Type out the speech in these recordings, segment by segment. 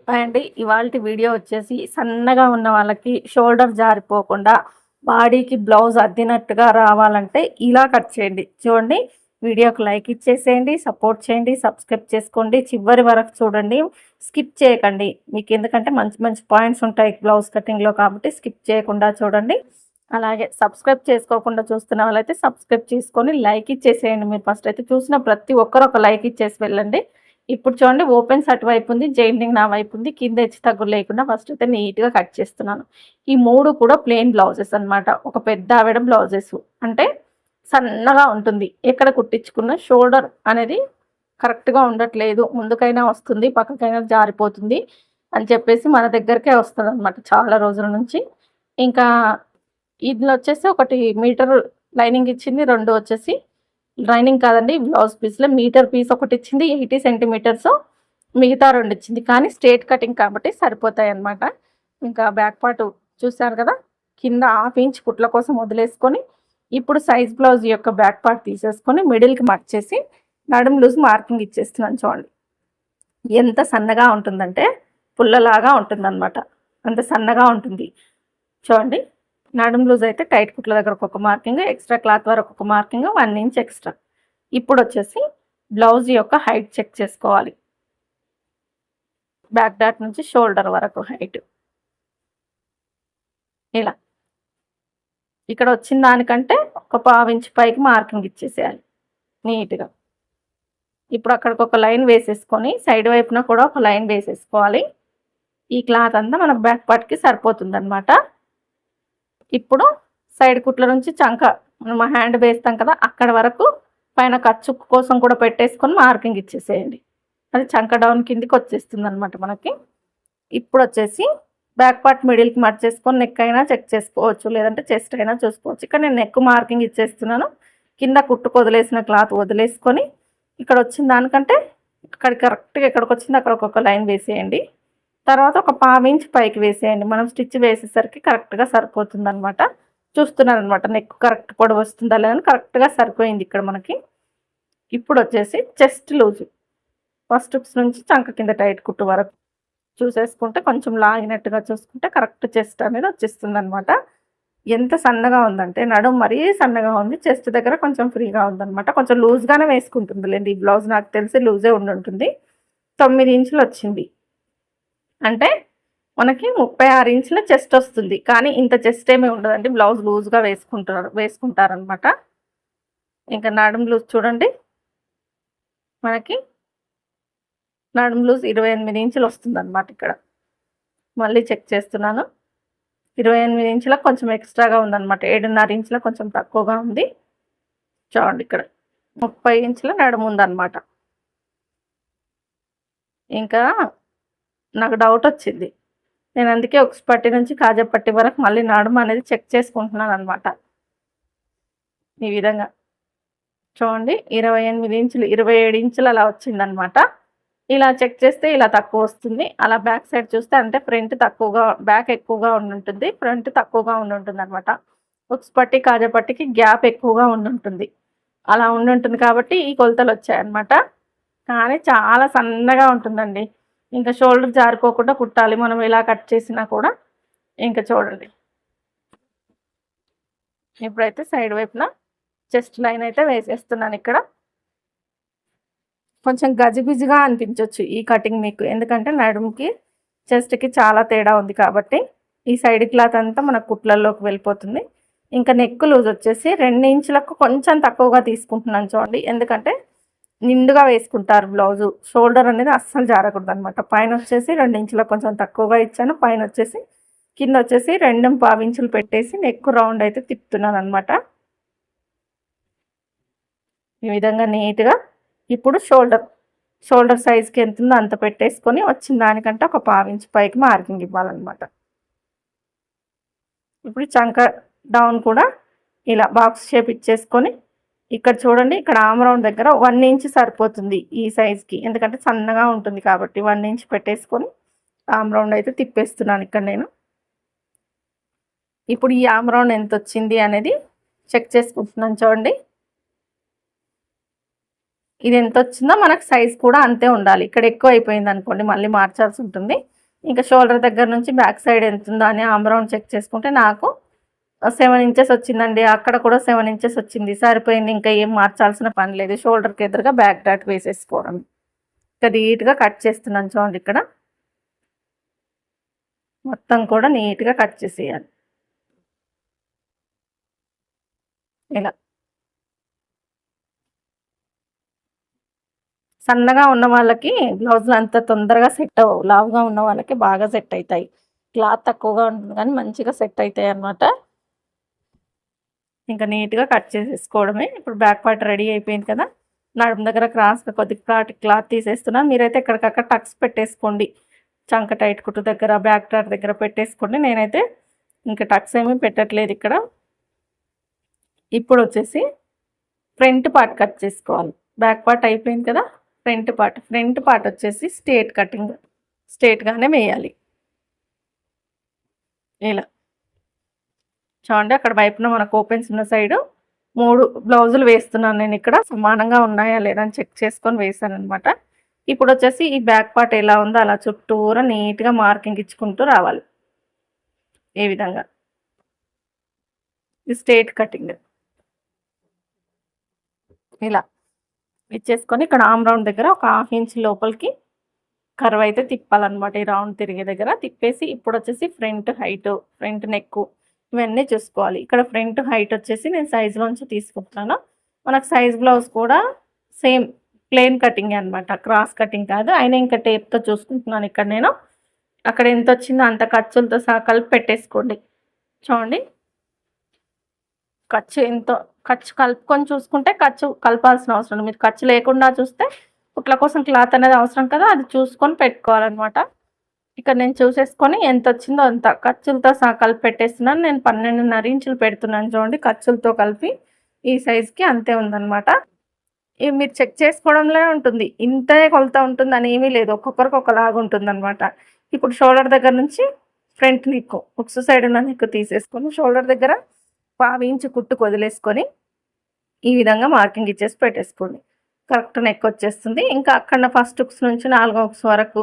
Hi అండి. ఇవాల్టి video వచ్చేసి సన్నగా ఉన్న వాళ్ళకి షోల్డర్ జారిపోకుండా బాడీకి బ్లౌజ్ అద్దినట్టుగా రావాలంటే ఇలా కట్ చేయండి. చూడండి, వీడియోకి లైక్ ఇచ్చేసేయండి, సపోర్ట్ చేయండి, సబ్స్క్రైబ్ చేసుకోండి, చివరి వరకు చూడండి, స్కిప్ చేయకండి. మీకు ఎందుకంటే మంచి మంచి పాయింట్స్ ఉంటాయి బ్లౌజ్ కటింగ్లో, కాబట్టి స్కిప్ చేయకుండా చూడండి. అలాగే సబ్స్క్రైబ్ చేసుకోకుండా చూస్తున్న వాళ్ళైతే సబ్స్క్రైబ్ చేసుకొని లైక్ ఇచ్చేసేయండి. మీరు ఫస్ట్ అయితే చూసిన ప్రతి ఒక్కరు ఒక లైక్ ఇచ్చేసి వెళ్ళండి. ఇప్పుడు చూడండి, ఓపెన్స్ అటువైపు ఉంది, జైనింగ్ నా వైపు ఉంది, కింద హెచ్చు తగ్గులు లేకుండా ఫస్ట్ అయితే నీట్గా కట్ చేస్తున్నాను. ఈ మూడు కూడా ప్లెయిన్ బ్లౌజెస్ అనమాట. ఒక పెద్ద ఆవిడ బ్లౌజెస్ అంటే సన్నగా ఉంటుంది. ఎక్కడ కుట్టించుకున్న షోల్డర్ అనేది కరెక్ట్గా ఉండట్లేదు, ముందుకైనా వస్తుంది, పక్కకైనా జారిపోతుంది అని చెప్పేసి మన దగ్గరకే వస్తుంది అనమాట చాలా రోజుల నుంచి. ఇంకా ఇందులో వచ్చేసి 1 మీటర్ లైనింగ్ ఇచ్చింది, 2 వచ్చేసి లైనింగ్ కాదండి, బ్లౌజ్ పీస్లో మీటర్ పీస్ ఒకటి ఇచ్చింది 80 సెంటీమీటర్స్, మిగతా 2 ఇచ్చింది. కానీ స్ట్రేట్ కటింగ్ కాబట్టి సరిపోతాయి అన్నమాట. ఇంకా బ్యాక్ పార్ట్ చూసారు కదా, కింద 1/2 ఇంచ్ కుట్ల కోసం వదిలేసుకొని ఇప్పుడు సైజ్ బ్లౌజ్ యొక్క బ్యాక్ పార్ట్ తీసేసుకొని మిడిల్కి మార్చేసి నడుం లూజ్ మార్కింగ్ ఇచ్చేస్తున్నాను. చూడండి ఎంత సన్నగా ఉంటుందంటే పుల్లలాగా ఉంటుందన్నమాట, అంత సన్నగా ఉంటుంది. చూడండి, నడుం లూజ్ అయితే టైట్ కుట్ల దగ్గర ఒక మార్కింగ్, ఎక్స్ట్రా క్లాత్ వరకు ఒక మార్కింగ్, 1 ఇంచ్ ఎక్స్ట్రా. ఇప్పుడు వచ్చేసి బ్లౌజ్ యొక్క హైట్ చెక్ చేసుకోవాలి. బ్యాక్ డాట్ నుంచి షోల్డర్ వరకు హైట్ ఇలా ఇక్కడ వచ్చిన దానికంటే ఒక 1/2 ఇంచ్ పైకి మార్కింగ్ ఇచ్చేసేయాలి నీట్గా. ఇప్పుడు అక్కడికి ఒక లైన్ వేసేసుకొని సైడ్ వైపున కూడా ఒక లైన్ వేసేసుకోవాలి. ఈ క్లాత్ అంతా మన బ్యాక్ పార్ట్కి సరిపోతుంది అనమాట. ఇప్పుడు సైడ్ కుట్ల నుంచి చంక మనం హ్యాండ్ వేస్తాం కదా, అక్కడ వరకు పైన ఖర్చు కోసం కూడా పెట్టేసుకొని మార్కింగ్ ఇచ్చేసేయండి. అది చంక డౌన్ కిందికి వచ్చేస్తుంది అనమాట మనకి. ఇప్పుడు వచ్చేసి బ్యాక్ పార్ట్ మిడిల్కి మర్చేసుకొని నెక్ అయినా చెక్ చేసుకోవచ్చు, లేదంటే చెస్ట్ అయినా చూసుకోవచ్చు. ఇక్కడ నేను నెక్ మార్కింగ్ ఇచ్చేస్తున్నాను. కింద కుట్టుకు వదిలేసిన క్లాత్ వదిలేసుకొని ఇక్కడ వచ్చిన దానికంటే ఇక్కడికి కరెక్ట్గా ఎక్కడికి వచ్చింది అక్కడ ఒక్కొక్క లైన్ వేసేయండి. తర్వాత ఒక 1/2 ఇంచ్ పైకి వేసేయండి. మనం స్టిచ్ వేసేసరికి కరెక్ట్గా సరిపోతుంది అనమాట. చూస్తున్నాను అనమాట, నెక్ కరెక్ట్ పొడవు వస్తుందా లేదని కరెక్ట్గా సరిపోయింది ఇక్కడ మనకి. ఇప్పుడు వచ్చేసి చెస్ట్ లూజు ఫస్ట్ నుంచి చంక కింద టైట్ కుట్టు వరకు చూసేసుకుంటే కొంచెం లాగినట్టుగా చూసుకుంటే కరెక్ట్ చెస్ట్ అనేది వచ్చేస్తుంది అనమాట. ఎంత సన్నగా ఉందంటే నడుం మరీ సన్నగా ఉంది, చెస్ట్ దగ్గర కొంచెం ఫ్రీగా ఉందన్నమాట. కొంచెం లూజ్గానే వేసుకుంటుంది లేండి, ఈ బ్లౌజ్ నాకు తెలిసి లూజే ఉండుంటుంది. 9 ఇంచులు వచ్చింది అంటే మనకి 36 ఇంచుల చెస్ట్ వస్తుంది. కానీ ఇంత చెస్ట్ ఏమీ ఉండదండి, బ్లౌజ్ లూజ్గా వేసుకుంటారనమాట. ఇంకా నడుం లూజ్ చూడండి, మనకి నడుం లూజ్ 28 ఇంచులు వస్తుంది అనమాట. ఇక్కడ మళ్ళీ చెక్ చేస్తున్నాను, 28 ఇంచులకు కొంచెం ఎక్స్ట్రాగా ఉందన్నమాట. 7.5 ఇంచులకు కొంచెం తక్కువగా ఉంది. చూడండి, ఇక్కడ 30 ఇంచుల నడుము ఉందన్నమాట. ఇంకా నాకు డౌట్ వచ్చింది, నేను అందుకే ఒక పట్టి నుంచి కాజపట్టి వరకు మళ్ళీ నడుము అనేది చెక్ చేసుకుంటున్నాను అనమాట. ఈ విధంగా చూడండి, 28 ఇంచులు 27 ఇంచులు అలా వచ్చిందనమాట. ఇలా చెక్ చేస్తే ఇలా తక్కువ వస్తుంది. అలా బ్యాక్ సైడ్ చూస్తే అంటే ఫ్రంట్ తక్కువగా, బ్యాక్ ఎక్కువగా ఉండుంటుంది, ఫ్రంట్ తక్కువగా ఉండుంటుంది అనమాట. ఉక్స్ పట్టి కాజపట్టికి గ్యాప్ ఎక్కువగా ఉండుంటుంది, అలా ఉండుంటుంది కాబట్టి ఈ కొలతలు వచ్చాయన్నమాట. కానీ చాలా సన్నగా ఉంటుందండి. ఇంకా షోల్డర్ జారిపోకుండా కుట్టాలి మనం ఇలా కట్ చేసినా కూడా. ఇంకా చూడండి, ఇప్పుడైతే సైడ్ వైపున చెస్ట్ లైన్ అయితే వేసేస్తున్నాను. ఇక్కడ కొంచెం గజిబిజిగా అనిపించవచ్చు ఈ కటింగ్ మీకు, ఎందుకంటే నడుముకి చెస్ట్కి చాలా తేడా ఉంది కాబట్టి. ఈ సైడ్ క్లాత్ అంతా మన కుట్లల్లోకి వెళ్ళిపోతుంది. ఇంకా నెక్ లూజ్ వచ్చేసి 2 ఇంచులకు కొంచెం తక్కువగా తీసుకుంటున్నాను చూడండి, ఎందుకంటే నిండుగా వేసుకుంటారు బ్లౌజు. షోల్డర్ అనేది అస్సలు జారకూడదు అనమాట. పైన వచ్చేసి 2 ఇంచులకు కొంచెం తక్కువగా ఇచ్చాను, పైన వచ్చేసి కింద వచ్చేసి 2.5 ఇంచులు పెట్టేసి నెక్ రౌండ్ అయితే తిప్పుతున్నాను అనమాట. ఈ విధంగా నీట్గా ఇప్పుడు షోల్డర్ సైజ్కి ఎంత ఉందో అంత పెట్టేసుకొని వచ్చిన దానికంటే ఒక 1/2 ఇంచ్ పైకి మార్కింగ్ ఇవ్వాలన్నమాట. ఇప్పుడు చంక డౌన్ కూడా ఇలా బాక్స్ షేప్ ఇచ్చేసుకొని ఇక్కడ చూడండి, ఇక్కడ ఆమ్ రౌండ్ దగ్గర 1 ఇంచ్ సరిపోతుంది ఈ సైజ్కి, ఎందుకంటే సన్నగా ఉంటుంది కాబట్టి 1 ఇంచ్ పెట్టేసుకొని ఆమ్ రౌండ్ అయితే తిప్పేస్తున్నాను ఇక్కడ నేను. ఇప్పుడు ఈ ఆమ్ రౌండ్ ఎంత వచ్చింది అనేది చెక్ చేసుకుంటున్నాను చూడండి. ఇది ఎంత వచ్చిందో మనకు సైజ్ కూడా అంతే ఉండాలి. ఇక్కడ ఎక్కువ అయిపోయింది అనుకోండి మళ్ళీ మార్చాల్సి ఉంటుంది. ఇంకా షోల్డర్ దగ్గర నుంచి బ్యాక్ సైడ్ ఎంత ఉందో అని ఆర్మ్ రౌండ్ చెక్ చేసుకుంటే నాకు 7 ఇంచెస్ వచ్చిందండి. అక్కడ కూడా 7 ఇంచెస్ వచ్చింది, సరిపోయింది. ఇంకా ఏం మార్చాల్సిన పని లేదు. షోల్డర్కి ఎదురుగా బ్యాక్ డాట్ వేసేసుకోవడం. ఇంకా నీట్గా కట్ చేస్తున్నాను చూడండి. ఇక్కడ మొత్తం కూడా నీట్గా కట్ చేసేయాలి. ఇలా సన్నగా ఉన్న వాళ్ళకి బ్లౌజులు అంత తొందరగా సెట్ అవ్వవు. లావుగా ఉన్న వాళ్ళకి బాగా సెట్ అవుతాయి. క్లాత్ తక్కువగా ఉంటుంది కానీ మంచిగా సెట్ అవుతాయి అన్నమాట. ఇంకా నీట్గా కట్ చేసేసుకోవడమే. ఇప్పుడు బ్యాక్ పార్ట్ రెడీ అయిపోయింది కదా. నడుము దగ్గర క్రాస్గా కొద్దిగా క్లాత్ తీసేస్తున్నాను. మీరైతే ఎక్కడికక్కడ టక్స్ పెట్టేసుకోండి. చంక టైట్ కుట్టు దగ్గర బ్యాక్ డాట్ దగ్గర పెట్టేసుకోండి. నేనైతే ఇంకా టక్స్ ఏమీ పెట్టట్లేదు ఇక్కడ. ఇప్పుడు వచ్చేసి ఫ్రంట్ పార్ట్ కట్ చేసుకోవాలి. బ్యాక్ పార్ట్ అయిపోయింది కదా. ఫ్రంట్ పార్ట్ వచ్చేసి స్ట్రేట్ కటింగ్, స్ట్రేట్గానే వేయాలి. ఇలా చూడండి. అక్కడ వైపున మనకు ఓపెన్స్ ఉన్న సైడు 3 బ్లౌజులు వేస్తున్నాను నేను. ఇక్కడ సమానంగా ఉన్నాయా లేదా అని చెక్ చేసుకొని వేసాను అనమాట. ఇప్పుడు వచ్చేసి ఈ బ్యాక్ పార్ట్ ఎలా ఉందో అలా చుట్టూరా నీట్గా మార్కింగ్ ఇచ్చుకుంటూ రావాలి. ఏ విధంగా ఇది స్ట్రేట్ కటింగ్ ఇలా ఇచ్చేసుకొని ఇక్కడ ఆర్మ్ రౌండ్ దగ్గర ఒక 1/2 ఇంచ్ లోపలికి కర్వ్ అయితే తిప్పాలన్నమాట. ఈ రౌండ్ తిరిగే దగ్గర తిప్పేసి ఇప్పుడు వచ్చేసి ఫ్రంట్ హైట్, ఫ్రంట్ నెక్ ఇవన్నీ చూసుకోవాలి. ఇక్కడ ఫ్రంట్ హైట్ వచ్చేసి నేను సైజులోంచి తీసుకుంటున్నాను. మనకు సైజ్ బ్లౌజ్ కూడా సేమ్ ప్లెయిన్ కటింగ్ అనమాట, క్రాస్ కటింగ్ కాదు. అయినా ఇంకా టేప్తో చూసుకుంటున్నాను ఇక్కడ నేను. అక్కడ ఎంత వచ్చిందో అంత ఖర్చులతో సహా కలిపి పెట్టేసుకోండి. చూడండి ఖర్చు కలుపుకొని చూసుకుంటే ఖర్చు కలపాల్సిన అవసరం లేదు. మీరు ఖర్చు లేకుండా చూస్తే కుట్ల కోసం క్లాత్ అనేది అవసరం కదా, అది చూసుకొని పెట్టుకోవాలన్నమాట. ఇక్కడ నేను చూసేసుకొని ఎంత వచ్చిందో అంత ఖర్చులతో సహా కలిపి పెట్టేస్తున్నాను. నేను 12.5 ఇంచులు పెడుతున్నాను చూడండి. ఖర్చులతో కలిపి ఈ సైజ్కి అంతే ఉందన్నమాట. ఇవి మీరు చెక్ చేసుకోవడంలో ఉంటుంది. ఇంతే కొలత ఉంటుంది అని ఏమీ లేదు, ఒక్కొక్కరికి ఒకలాగా ఉంటుంది అనమాట. ఇప్పుడు షోల్డర్ దగ్గర నుంచి ఫ్రంట్ నెక్ ఉక్స్ సైడ్ ఉన్న నెక్ తీసేసుకొని షోల్డర్ దగ్గర 1/2 ఇంచు కుట్టుకు వదిలేసుకొని ఈ విధంగా మార్కింగ్ ఇచ్చేసి పెట్టేసుకోండి. కరెక్ట్ నెక్ వచ్చేస్తుంది. ఇంకా అక్కడ ఫస్ట్ ఉక్స్ నుంచి 4 ఉక్స్ వరకు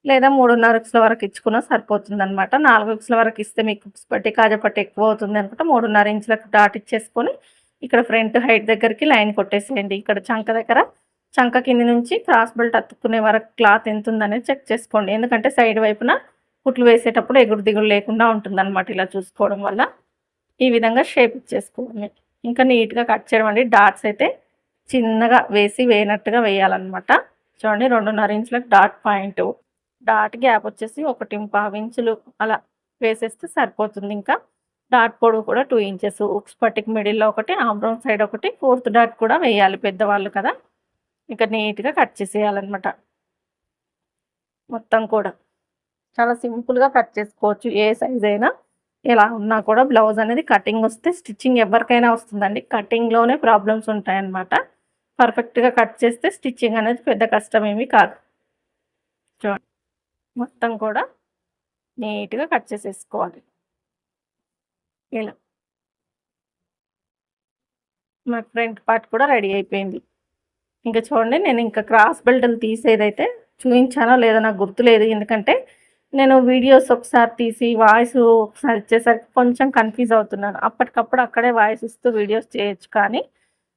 లేదా 3.5 ఉక్స్ల వరకు ఇచ్చుకున్నా సరిపోతుంది అనమాట. 4 ఉక్స్ల వరకు ఇస్తే మీకు ఉక్స్ పట్టి కాజపట్టి ఎక్కువ అవుతుంది అనుకుంటే 3.5 ఇంచులకు డాట్ ఇచ్చేసుకొని ఇక్కడ ఫ్రంట్ హైట్ దగ్గరికి లైన్ కొట్టేసేయండి. ఇక్కడ చంక దగ్గర చంక కింది నుంచి క్రాస్ బెల్ట్ అతుక్కునే వరకు క్లాత్ ఎంత ఉందనేది చెక్ చేసుకోండి. ఎందుకంటే సైడ్ వైపున కుట్లు వేసేటప్పుడు ఎగుడు దిగుడు లేకుండా ఉంటుంది అనమాట. ఇలా చూసుకోవడం వల్ల ఈ విధంగా షేప్ ఇచ్చేసుకోండి. ఇంకా నీట్గా కట్ చేయడం అండి. డాట్స్ అయితే చిన్నగా వేసినట్టుగా వేయాలన్నమాట. చూడండి 2.5 ఇంచులకు డాట్ పాయింట్, డాట్ గ్యాప్ వచ్చేసి 1.5 ఇంచులు అలా వేసేస్తే సరిపోతుంది. ఇంకా డాట్ పొడవు కూడా 2 ఇంచెస్, ఉక్స్ పట్టికి మిడిల్లో ఒకటి, ఆర్మ్ రౌండ్ సైడ్ ఒకటి, 4th డాట్ కూడా వేయాలి పెద్దవాళ్ళు కదా. ఇంకా నీట్గా కట్ చేసేయాలన్నమాట. మొత్తం కూడా చాలా సింపుల్గా కట్ చేసుకోవచ్చు. ఏ సైజ్ అయినా ఎలా ఉన్నా కూడా బ్లౌజ్ అనేది కటింగ్ వస్తే స్టిచ్చింగ్ ఎవరికైనా వస్తుందండి. కటింగ్లోనే ప్రాబ్లమ్స్ ఉంటాయన్నమాట. పర్ఫెక్ట్గా కట్ చేస్తే స్టిచ్చింగ్ అనేది పెద్ద కష్టమేమీ కాదు. చూడండి మొత్తం కూడా నీట్గా కట్ చేసేసుకోవాలి. ఇలా మన ఫ్రంట్ పార్ట్ కూడా రెడీ అయిపోయింది. ఇంకా చూడండి నేను ఇంకా క్రాస్ బెల్ట్లు తీసేదైతే చూపించానో లేదో నాకు గుర్తులేదు. ఎందుకంటే నేను వీడియోస్ ఒకసారి తీసి వాయిస్ ఒకసారి ఇచ్చేసరికి కొంచెం కన్ఫ్యూజ్ అవుతున్నాను. అప్పటికప్పుడు అక్కడే వాయిస్ ఇస్తూ వీడియోస్ చేయొచ్చు, కానీ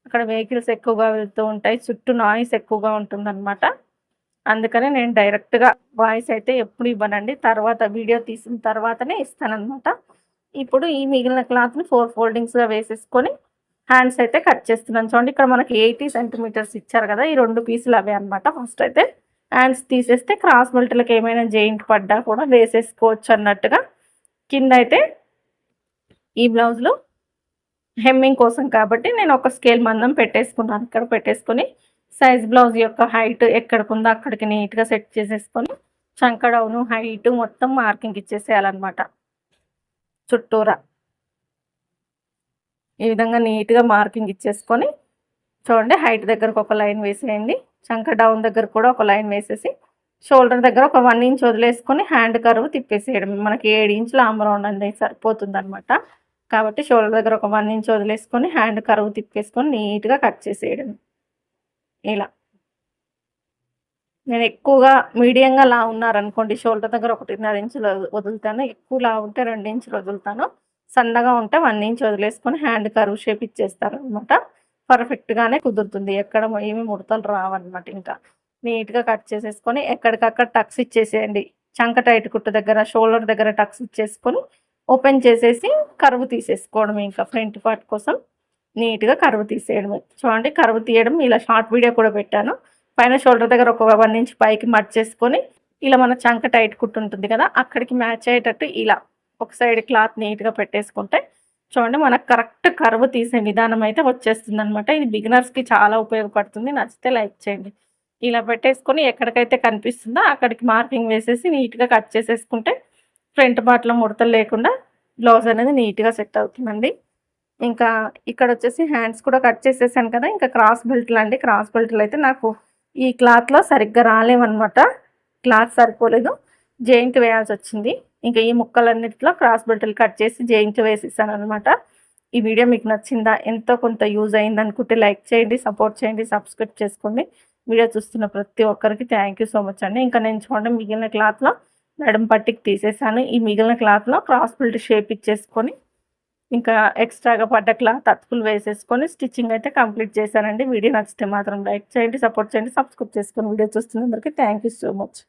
అక్కడ వెహికల్స్ ఎక్కువగా వెళ్తూ ఉంటాయి, చుట్టూ నాయిస్ ఎక్కువగా ఉంటుందన్నమాట. అందుకనే నేను డైరెక్ట్గా వాయిస్ అయితే ఎప్పుడు ఇవ్వనండి. తర్వాత వీడియో తీసిన తర్వాతనే ఇస్తానన్నమాట. ఇప్పుడు ఈ మిగిలిన క్లాత్ని 4 ఫోల్డింగ్స్గా వేసేసుకొని హ్యాండ్స్ అయితే కట్ చేస్తున్నాను. చూడండి ఇక్కడ మనకి 80 సెంటీమీటర్స్ ఇచ్చారు కదా, ఈ 2 పీసులు అవే అనమాట. ఫస్ట్ అయితే హ్యాండ్స్ తీసేస్తే క్రాస్ బెల్ట్లకు ఏమైనా జెయింట్ పడ్డా కూడా వేసేసుకోవచ్చు అన్నట్టుగా. కింద అయితే ఈ బ్లౌజ్లో హెమ్మింగ్ కోసం కాబట్టి నేను ఒక స్కేల్ మందం పెట్టేసుకున్నాను. ఇక్కడ పెట్టేసుకొని సైజ్ బ్లౌజ్ యొక్క హైట్ ఎక్కడికి ఉందో అక్కడికి నీట్గా సెట్ చేసేసుకొని చంక డౌను హైట్ మొత్తం మార్కింగ్ ఇచ్చేసేయాలన్నమాట. చుట్టూరా ఈ విధంగా నీట్గా మార్కింగ్ ఇచ్చేసుకొని చూడండి హైట్ దగ్గరకు ఒక లైన్ వేసేయండి. చంక డౌన్ దగ్గర కూడా ఒక లైన్ వేసేసి షోల్డర్ దగ్గర ఒక 1 ఇంచ్ వదిలేసుకొని హ్యాండ్ కర్వ్ తిప్పేసేయడం. మనకి 7 ఇంచుల ఆర్మ్ రౌండ్ అనేది సరిపోతుంది అనమాట. కాబట్టి షోల్డర్ దగ్గర ఒక 1 ఇంచ్ వదిలేసుకొని హ్యాండ్ కర్వ్ తిప్పేసుకొని నీట్గా కట్ చేసేయడం. ఇలా నేను ఎక్కువగా మీడియంగా లావు ఉన్నారనుకోండి, షోల్డర్ దగ్గర 1.5 ఇంచులు వదులుతాను. ఎక్కువ లావు ఉంటే 2 ఇంచులు వదులుతాను. సన్నగా ఉంటే 1 ఇంచ్ వదిలేసుకొని హ్యాండ్ కర్వ్ షేప్ ఇచ్చేస్తారనమాట. పర్ఫెక్ట్‌గానే కుదురుతుంది. ఎక్కడ ఏమి ముడతలు రావన్నమాట ఇంకా. నీట్‌గా కట్ చేసేసుకొని ఎక్కడికక్కడ టక్స్ ఇచ్చేసేయండి. చంక టైట్ కుట్టు దగ్గర, షోల్డర్ దగ్గర టక్స్ ఇచ్చేసుకొని ఓపెన్ చేసేసి కర్వ్ తీసేసుకోవడమే ఇంకా ఫ్రంట్ పార్ట్ కోసం నీట్‌గా కర్వ్ తీసేయడమే. చూడండి కర్వ్ తీయడం ఇలా షార్ట్ వీడియో కూడా పెట్టాను. పైన షోల్డర్ దగ్గర ఒక 1 ఇంచ్ పైకి మడిచేసుకొని ఇలా మన చంక టైట్ కుట్టు ఉంటుంది కదా! అక్కడికి మ్యాచ్ అయ్యేటట్టు ఇలా ఒక సైడ్ క్లాత్ నీట్‌గా పెట్టేసుకుంటే చూడండి మనకు కరెక్ట్ కర్వ్ తీసే విధానం అయితే వచ్చేస్తుందనమాట. ఇది బిగినర్స్‌కి చాలా ఉపయోగపడుతుంది. నచ్చితే లైక్ చేయండి. ఇలా పెట్టేసుకొని ఎక్కడికైతే కనిపిస్తుందో అక్కడికి మార్కింగ్ వేసేసి నీట్‌గా కట్ చేసేసుకుంటే ఫ్రంట్ పార్ట్‌లో ముడతలు లేకుండా బ్లౌజ్ అనేది నీట్‌గా సెట్ అవుతుందండి. ఇంకా ఇక్కడొచ్చేసి హ్యాండ్స్ కూడా కట్ చేసేసాను కదా! ఇంకా క్రాస్ బెల్ట్‌లండి. క్రాస్ బెల్ట్‌లయితే నాకు ఈ క్లాత్‌లో సరిగ్గా రాలేవన్నమాట. క్లాత్ సరిపోలేదు. జెయింట్ వేయాల్సొచ్చింది. ఇంకా ఈ ముక్కలన్నిటిలో క్రాస్ బెల్టులు కట్ చేసి జెయింట్ వేసేసాననమాట. ఈ వీడియో మీకు నచ్చిందా? ఎంతో కొంత యూజ్ అయిందనుకుంటే లైక్ చేయండి, సపోర్ట్ చేయండి, సబ్స్క్రైబ్ చేసుకోండి. వీడియో చూస్తున్న ప్రతి ఒక్కరికి థ్యాంక్ యూ సో మచ్ అండి. ఇంకా నేను చూడండి మిగిలిన క్లాత్‌లో నడుము పట్టీకి తీసేసాను. ఈ మిగిలిన క్లాత్‌లో క్రాస్ బెల్ట్ షేప్ ఇచ్చేసుకొని ఇంకా ఎక్స్ట్రాగా పడ్డ క్లాత్ అతుకులు వేసేసుకొని స్టిచ్చింగ్ అయితే కంప్లీట్ చేశానండి. వీడియో నచ్చితే మాత్రం లైక్ చేయండి, సపోర్ట్ చేయండి, సబ్స్క్రైబ్ చేసుకోండి. వీడియో చూస్తున్నందరికీ థ్యాంక్ యూ సో మచ్.